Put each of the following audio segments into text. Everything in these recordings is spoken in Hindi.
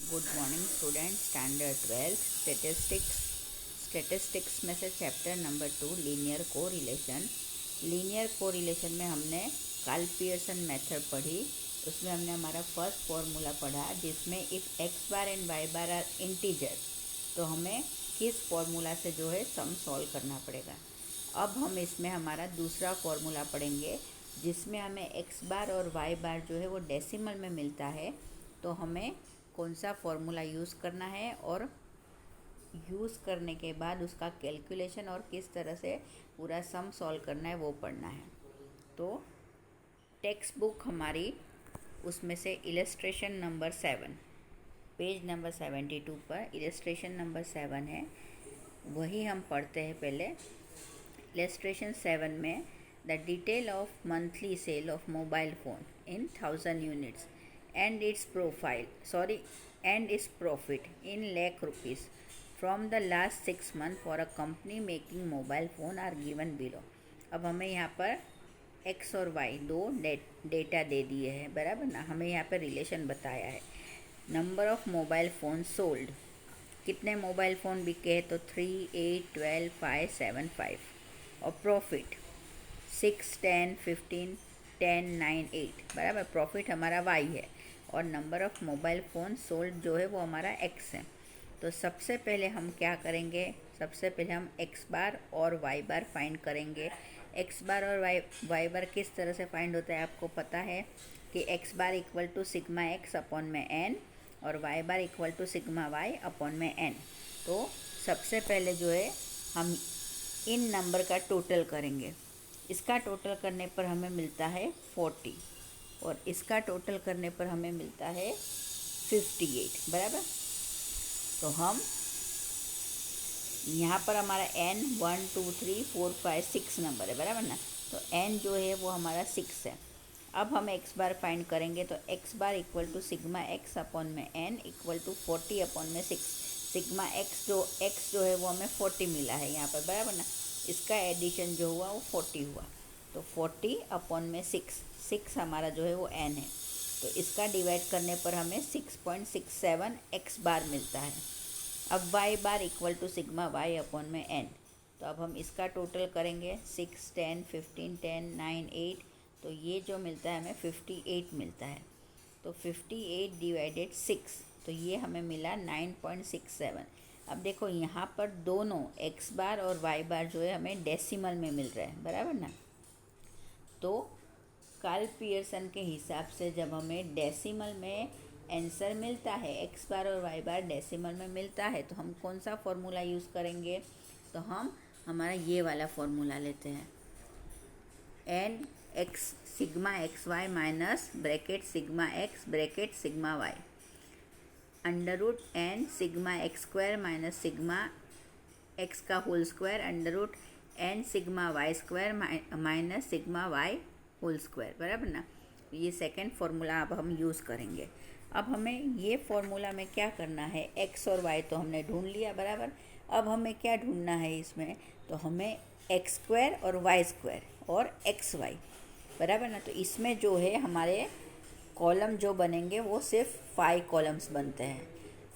Good morning student. Standard 12 statistics में से chapter number 2 linear correlation. Linear correlation में हमने कार्ल पियर्सन मेथड पढ़ी। उसमें हमने हमारा फर्स्ट फॉर्मूला पढ़ा जिसमें if x bar and y bar are integer, तो हमें किस फॉर्मूला से जो है सम सॉल्व करना पड़ेगा। अब हम इसमें हमारा दूसरा फॉर्मूला पढ़ेंगे जिसमें हमें एक्स बार और वाई बार जो है वो डेसिमल में मिलता है। तो हमें कौन सा फॉर्मूला यूज़ करना है और यूज़ करने के बाद उसका कैलकुलेशन और किस तरह से पूरा सम सॉल्व करना है वो पढ़ना है। तो टेक्स्ट बुक हमारी उसमें से इलस्ट्रेशन नंबर 7, पेज नंबर 72 पर इलस्ट्रेशन नंबर 7 है, वही हम पढ़ते हैं। पहले इलस्ट्रेशन 7 में the detail of monthly cell of mobile phone in 1000 units and its profit in lakh rupees from the last 6 months for a company making mobile phone are given below। अब हमें यहाँ पर x और y दो डेटा दे दिए हैं, बराबर ना। हमें यहाँ पर रिलेशन बताया है। Number of mobile phone sold, कितने मोबाइल फ़ोन बिके हैं, तो 3, 8, 12, 5, 7, 5। और प्रॉफिट 6, 10, 15, 10, 9, 8, बराबर। प्रॉफिट हमारा y है और number of mobile phone sold जो है वो हमारा x है। तो सबसे पहले हम क्या करेंगे, सबसे पहले हम x बार और y बार फाइंड करेंगे। x बार और y बार किस तरह से फाइंड होता है आपको पता है कि x bar equal to sigma x upon में n और y bar equal to sigma y upon में n। तो सबसे पहले जो है हम इन नंबर का टोटल करेंगे। इसका टोटल करने पर हमें मिलता है 40 और इसका टोटल करने पर हमें मिलता है 58, बराबर। तो हम यहाँ पर हमारा n 1 2 3 4 5 6 नंबर है, बराबर ना। तो n जो है वो हमारा 6 है। अब हम x बार फाइंड करेंगे तो x bar equal to sigma x upon में n इक्वल टू 40 अपॉन में 6। सिग्मा x जो है वो हमें 40 मिला है यहाँ पर, बराबर ना। इसका एडिशन जो हुआ वो 40 हुआ। तो 40 अपॉन में 6 हमारा जो है वो n है। तो इसका डिवाइड करने पर हमें 6.67 x बार मिलता है। अब y bar equal to sigma y upon में n। तो अब हम इसका टोटल करेंगे 6, 10, 15, 10, 9, 8। तो ये जो मिलता है हमें 58 मिलता है। तो 58 डिवाइडेड 6, तो ये हमें मिला 9.67। अब देखो यहाँ पर दोनों x बार और y बार जो है हमें डेसिमल में मिल रहा है, बराबर ना। तो कार्ल पियर्सन के हिसाब से जब हमें डेसिमल में आंसर मिलता है, x बार और y बार डेसिमल में मिलता है, तो हम कौन सा फॉर्मूला यूज़ करेंगे, तो हम हमारा ये वाला फॉर्मूला लेते हैं। N X sigma x Y minus bracket sigma X bracket sigma Y under root N sigma x square minus sigma X का whole square under root N sigma Y square minus sigma Y whole square, बराबर ना। ये सेकंड फार्मूला अब हम यूज़ करेंगे। अब हमें ये फार्मूला में क्या करना है, एक्स और वाई तो हमने ढूंढ लिया, बराबर। अब हमें क्या ढूंढना है इसमें, तो हमें एक्स स्क्वायर और वाई स्क्वायर और एक्स वाई, बराबर ना। तो इसमें जो है हमारे कॉलम जो बनेंगे वो सिर्फ 5 कॉलम्स बनते हैं।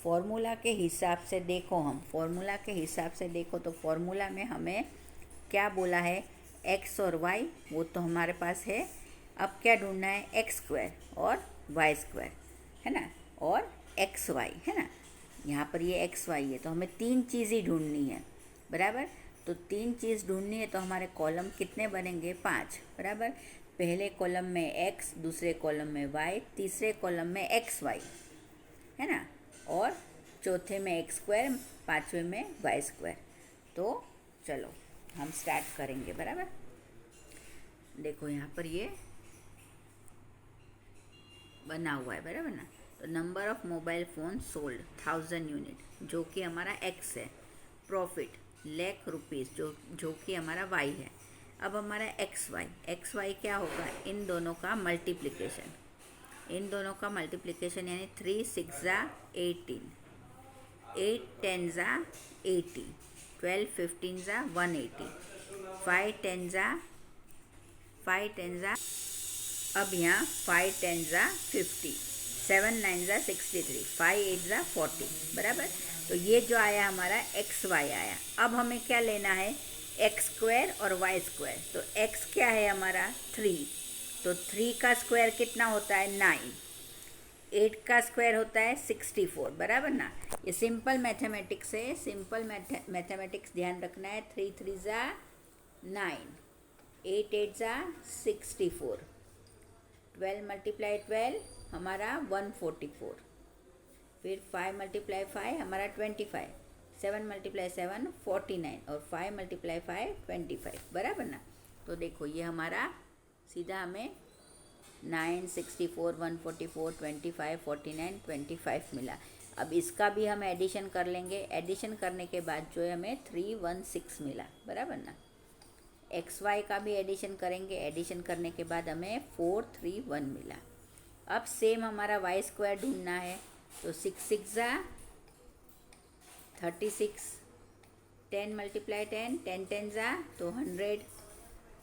फॉर्मूला के हिसाब से देखो, हम फॉर्मूला के हिसाब से देखो तो फॉर्मूला में हमें क्या बोला है, एक्स और वाई वो तो हमारे पास है। अब क्या ढूंढना है, एक्स स्क्वायर और वाई स्क्वायर, है ना, और एक्स वाई, है ना। यहाँ पर ये एक्स वाई है तो हमें 3 चीज़ ही ढूंढनी है, बराबर। तो 3 चीज़ ढूंढनी है तो हमारे कॉलम कितने बनेंगे, 5, बराबर। पहले कॉलम में एक्स, दूसरे कॉलम में वाई, तीसरे कॉलम में एक्स वाई, है ना, और चौथे में एक्स स्क्वायर, पाँचवें में वाई स्क्वायर। तो चलो हम स्टार्ट करेंगे, बराबर। देखो यहाँ पर ये बना हुआ है, बराबर ना। तो number of mobile phone sold 1000 unit, जो कि हमारा एक्स है। प्रॉफिट लाख रुपीज़, जो कि हमारा वाई है। अब हमारा एक्स वाई क्या होगा, इन दोनों का मल्टीप्लिकेशन, यानी 3 6 ज़ा 18, 8 10 ज़ा 80, 12 15 ज़ा 180, 5 10 ज़ा, अब यहाँ 5 10 ज़ा 50, 7 9 ज़ा 63, 5 8 ज़ा 40, बराबर। तो ये जो आया हमारा एक्स वाई आया। अब हमें क्या लेना है, एक्स स्क्वायर और वाई स्क्वायर। तो एक्स क्या है हमारा 3, तो 3 का स्क्वायर कितना होता है 9, 8 का स्क्वायर होता है 64, बराबर ना। ये सिंपल मैथमेटिक्स है, सिंपल मैथमेटिक्स ध्यान रखना है। 3 3 ज़ा 9, 8 8 ज़ा 64, 12 मल्टीप्लाई 12 हमारा 144, फिर 5 मल्टीप्लाई 5 हमारा 25, 7 मल्टीप्लाई 7 49 और 5 मल्टीप्लाई 5 25, बराबर ना। तो देखो ये हमारा सीधा हमें 9 64 144 25 49 25 मिला। अब इसका भी हम एडिशन कर लेंगे। एडिशन करने के बाद जो है हमें 316 मिला, बराबर ना। एक्स वाई का भी एडिशन करेंगे। एडिशन करने के बाद हमें 431 मिला। अब सेम हमारा वाई स्क्वायर ढूंढना है। तो 6 6 ज़ा 36, 10 मल्टीप्लाई 10 10 10 ज़ा तो 100,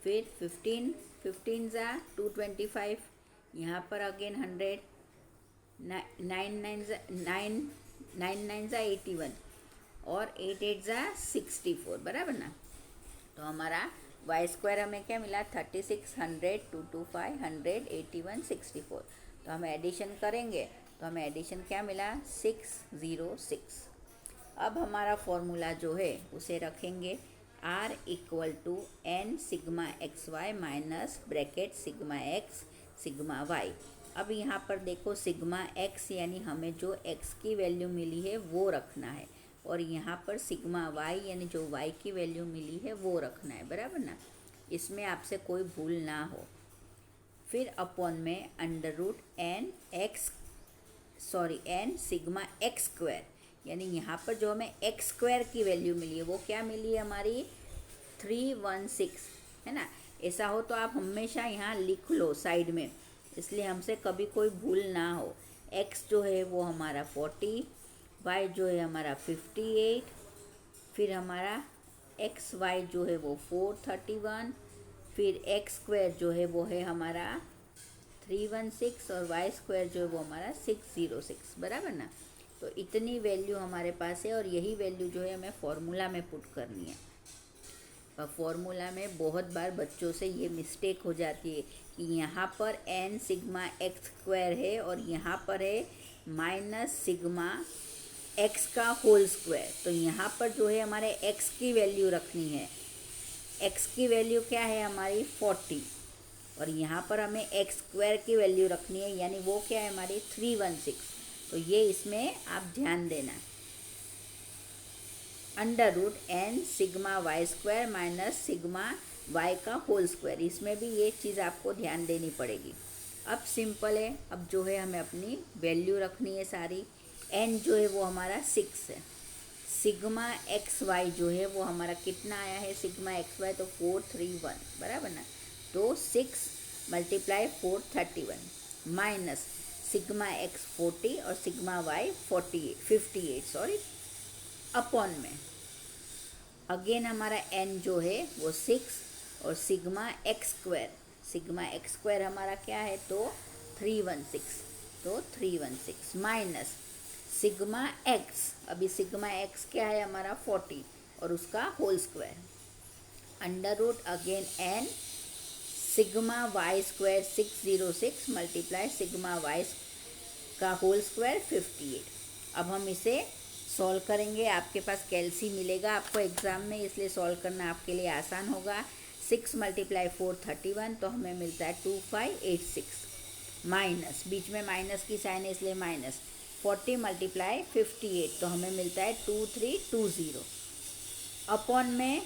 फिर 15 15 ज़ा 225, यहाँ पर अगेन 100, 9 9 ज़ा 81 और 8 8 ज़ा 64, बराबर ना। तो हमारा वाई स्क्वायर हमें क्या मिला 36 100 225 100 81 64। तो हम एडिशन करेंगे तो हमें एडिशन क्या मिला 606। अब हमारा फॉर्मूला जो है उसे रखेंगे R equal to n sigma x Y minus bracket sigma x sigma y. अब यहाँ पर देखो सिग्मा एक्स यानी हमें जो एक्स की वैल्यू मिली है वो रखना है, और यहाँ पर सिग्मा वाई यानी जो वाई की वैल्यू मिली है वो रखना है, बराबर ना। इसमें आपसे कोई भूल ना हो। फिर अपॉन में under root N sigma x square, यानी यहाँ पर जो हमें एक्स स्क्वायर की वैल्यू मिली है वो क्या मिली है हमारी 316, है ना। ऐसा हो तो आप हमेशा यहाँ लिख लो साइड में, इसलिए हमसे कभी कोई भूल ना हो। एक्स जो है वो हमारा 40, वाई जो है हमारा 58, फिर हमारा एक्स वाई जो है वो 431, फिर एक्स स्क्वायर जो है वो है हमारा 316 और वाई स्क्वायर जो है वो हमारा 606, बराबर ना। तो इतनी वैल्यू हमारे पास है और यही वैल्यू जो है हमें फॉर्मूला में पुट करनी है। और फॉर्मूला में बहुत बार बच्चों से ये मिस्टेक हो जाती है कि यहाँ पर एन सिग्मा एक्स स्क्वायर है और यहाँ पर है माइनस सिग्मा एक्स का होल स्क्वायर। तो यहाँ पर जो है हमारे एक्स की वैल्यू रखनी है। एक्स की वैल्यू क्या है हमारी 40, और यहाँ पर हमें एक्स स्क्वायर की वैल्यू रखनी है, यानी वो क्या है हमारी 316। तो ये इसमें आप ध्यान देना। Under root N sigma Y square minus sigma y का होल स्क्वायर, इसमें भी ये चीज़ आपको ध्यान देनी पड़ेगी। अब सिंपल है, अब जो है हमें अपनी वैल्यू रखनी है सारी। एन जो है वो हमारा 6 है। सिग्मा एक्स वाई जो है वो हमारा कितना आया है सिग्मा एक्स वाई, तो 431, बराबर ना। तो 6 मल्टीप्लाई 431 माइनस सिग्मा एक्स 40 और सिग्मा वाई 58 सॉरी, अपॉन में अगेन हमारा एन जो है वो 6 और सिग्मा एक्स स्क्वायर हमारा क्या है तो 316, तो 316 माइनस सिग्मा एक्स, अभी सिग्मा एक्स क्या है हमारा 40 और उसका whole square, under root again n sigma Y square 606 multiply sigma y का होल स्क्वायर 58। अब हम इसे सॉल्व करेंगे। आपके पास कैल्सी मिलेगा आपको एग्ज़ाम में, इसलिए सॉल्व करना आपके लिए आसान होगा। 6 मल्टीप्लाई 431 तो हमें मिलता है 2586 माइनस, बीच में माइनस की साइन है इसलिए माइनस 40 मल्टीप्लाई 58 तो हमें मिलता है 2320, अपॉन में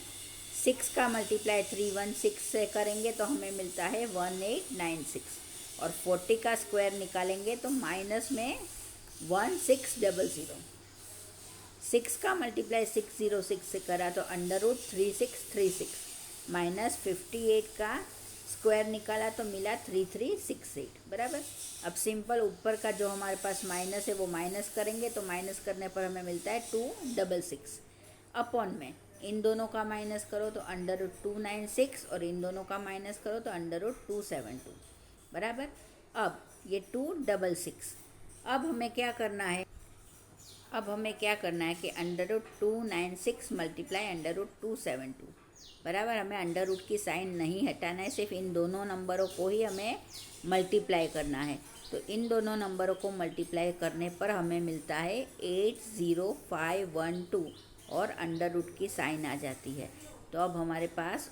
6 का मल्टीप्लाई 316 से करेंगे तो हमें मिलता है 1896, और 40 का स्क्वायर निकालेंगे तो माइनस में 1600। 6 का मल्टीप्लाई 606 से करा तो अंडर रूट 3636 माइनस 58 का स्क्वायर निकाला तो मिला 3368, बराबर। अब सिंपल ऊपर का जो हमारे पास माइनस है वो माइनस करेंगे तो माइनस करने पर हमें मिलता है 266, अपॉन में इन दोनों का माइनस करो तो अंडर रूट 296 और इन दोनों का माइनस करो तो अंडर रूट 272, बराबर। अब ये 266 अब हमें क्या करना है, कि √296 मल्टीप्लाई √272 बराबर, हमें अंडर रूट की साइन नहीं हटाना है, सिर्फ इन दोनों नंबरों को ही हमें मल्टीप्लाई करना है। तो इन दोनों नंबरों को मल्टीप्लाई करने पर हमें मिलता है 80512 और अंडर रूट की साइन आ जाती है। तो अब हमारे पास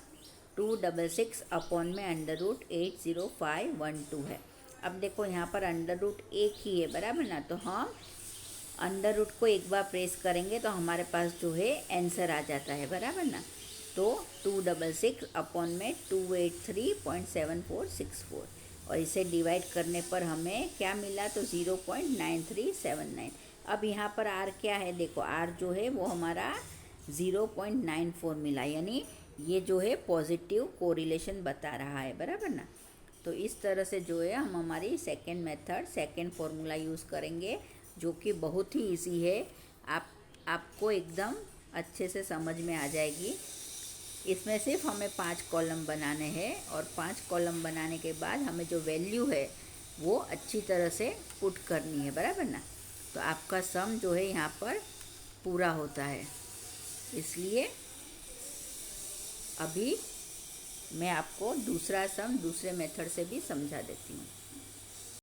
266 अपॉन में √80512 है। अब देखो यहाँ पर अंडर रूट एक ही है बराबर ना, तो हम अंडर रूट को एक बार प्रेस करेंगे तो हमारे पास जो है आंसर आ जाता है बराबर ना। तो 266 अपॉन में 283.7464 और इसे डिवाइड करने पर हमें क्या मिला, तो 0.9379। अब यहाँ पर आर क्या है, देखो आर जो है वो हमारा 0.94 मिला, यानी ये जो है पॉजिटिव कोरिलेशन बता रहा है बराबर ना। तो इस तरह से जो है हम हमारी सेकेंड फॉर्मूला यूज़ करेंगे, जो कि बहुत ही इजी है, आपको एकदम अच्छे से समझ में आ जाएगी। इसमें सिर्फ हमें 5 कॉलम बनाने हैं और 5 कॉलम बनाने के बाद हमें जो वैल्यू है वो अच्छी तरह से पुट करनी है बराबर ना। तो आपका सम जो है यहाँ पर पूरा होता है, इसलिए अभी मैं आपको दूसरा सम दूसरे मेथड से भी समझा देती हूँ।